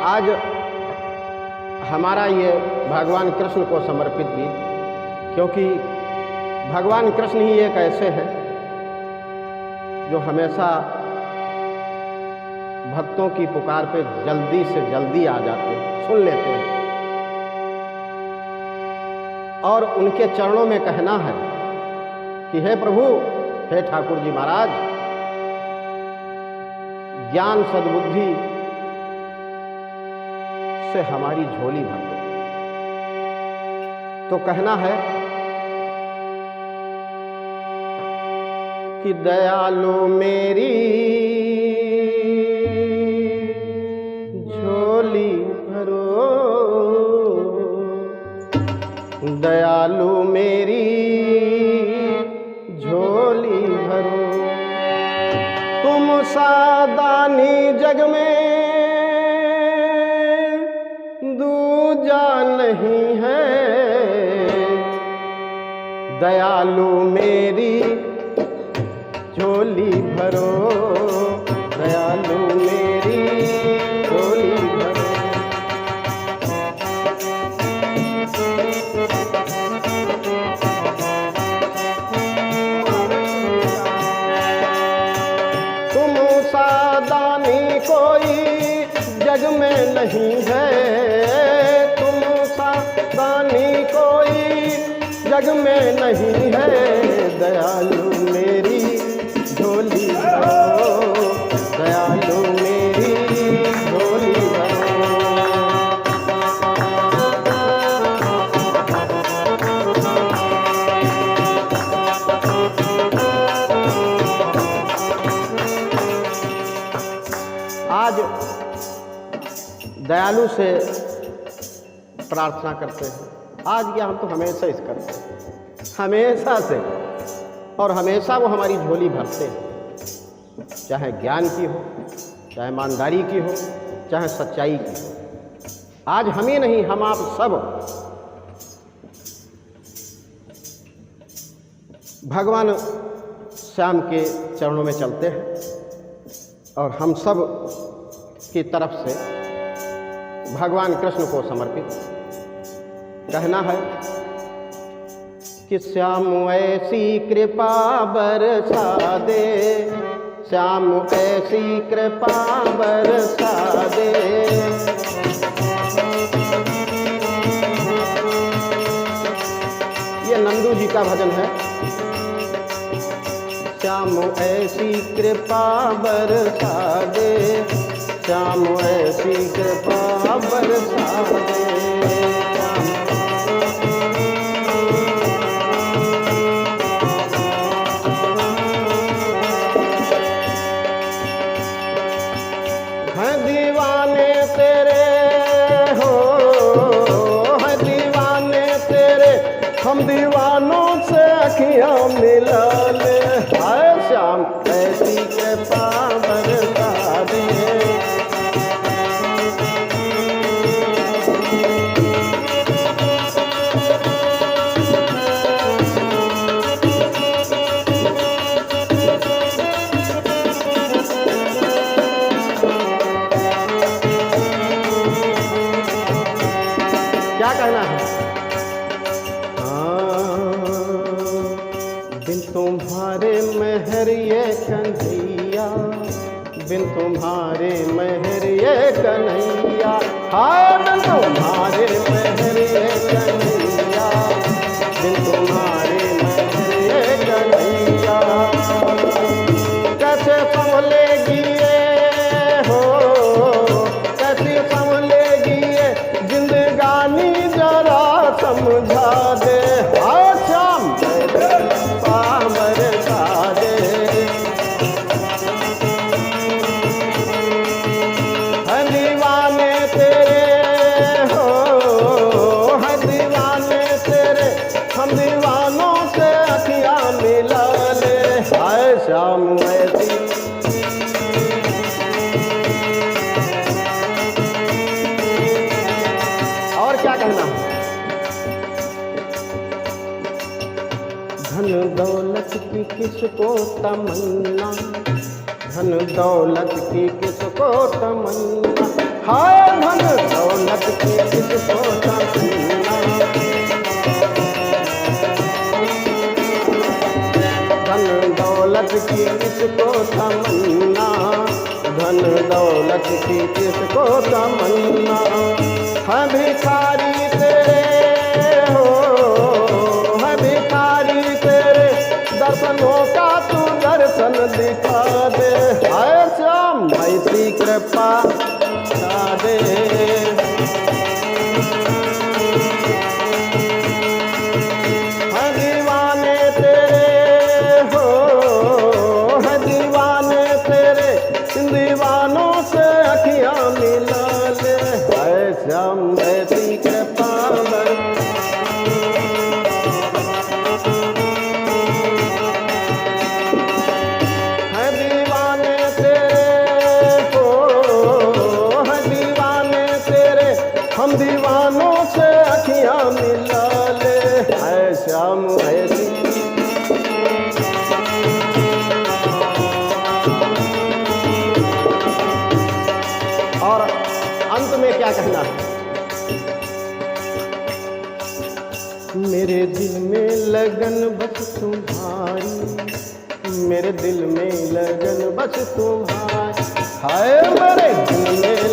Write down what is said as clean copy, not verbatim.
आज हमारा ये भगवान कृष्ण को समर्पित गीत, क्योंकि भगवान कृष्ण ही एक ऐसे हैं जो हमेशा भक्तों की पुकार पे जल्दी से जल्दी आ जाते हैं, सुन लेते हैं। और उनके चरणों में कहना है कि हे प्रभु, हे ठाकुर जी महाराज, ज्ञान सद्बुद्धि से हमारी झोली भर दो। तो कहना है कि दयालु मेरी झोली भरो, दयालु मेरी झोली भरो। तुम सादानी जग में दूजा नहीं है, दयालु मेरी झोली भरो, दयालु मेरी झोली भरो। तुम सादानी कोई जग में नहीं है, तुम सादानी कोई जग में नहीं है, दयालु मेरी झोली भरो, दयालु मेरी झोली भरो। आज दयालु से प्रार्थना करते हैं। आज क्या, हम तो हमेशा इस करते हैं, हमेशा से, और हमेशा वो हमारी झोली भरते हैं, चाहे ज्ञान की हो, चाहे ईमानदारी की हो, चाहे सच्चाई की हो। आज हम ही नहीं, हम आप सब भगवान श्याम के चरणों में चलते हैं, और हम सब की तरफ से भगवान कृष्ण को समर्पित कहना है कि श्याम ऐसी कृपा बरसा दे, श्याम ऐसी कृपा बरसा दे। ये नंदू जी का भजन है। श्याम ऐसी कृपा बरसा दे, श्याम ऐसी कृपा बरसा दे। हैं दीवाने तेरे हो, हैं दीवाने तेरे, हम दीवानों से अखियां मिला ले। हाय श्याम ऐसी कृपा बरसा दे। क्या कहना है? बिन तुम्हारे मेहर ये कन्हैया, बिन तुम्हारे मेहर ये कन्हैया, हाँ बिन तुम्हारे मेहर ये कन्हैया, बिन तुम्हारे मेहर ये कन्हैया। कैसे संभलेगी ये हो, कैसे संभलेगी ये जिंदगानी, जरा समझा दे। हाँ श्याम बरसा दे। हैं दीवाने तेरे हो, हैं दीवाने तेरे, हम दीवानों से अखियां मिला ले। हाय श्याम ऐसी और क्या कहना? धन दौलत की किसको तमन्ना, धन दौलत की किसको तमन्ना, हाय धन दौलत की किसको तमन्ना, है भिखारी तेरे हो, है भिखारी तेरे दर्शनों का तू दर्शन दिखा दे। हाय श्याम ऐसी कृपा दिखा दे। है दीवाने तेरे हो, है दीवाने तेरे, इन दीवानों से अखियां मिला ले। हाय श्याम ऐसी कृपा हम दीवानों से अखियां मिला ले। है श्याम ऐसी और अंत में क्या कहना है? मेरे दिल में लगन बस तुम्हारी, मेरे दिल में लगन बस तुम्हारी। हाय मेरे दिल में